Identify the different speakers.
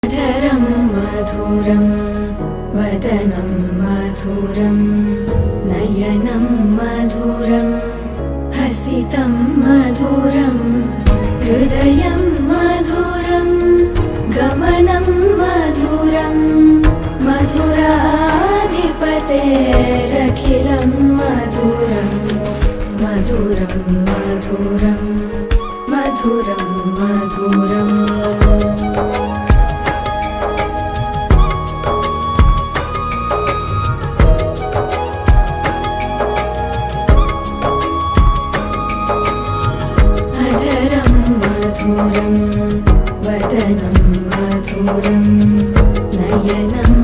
Speaker 1: अधरं मधुरं वदनं मधुरं नयनं मधुरं हसितं मधुरं हृदयं मधुरं गमनं मधुरं मधुराधिपतेरखिलं मधुरं मधुरं मधुरं मधुरं मधुरम् मधुरं वदनं मधुरं नयनं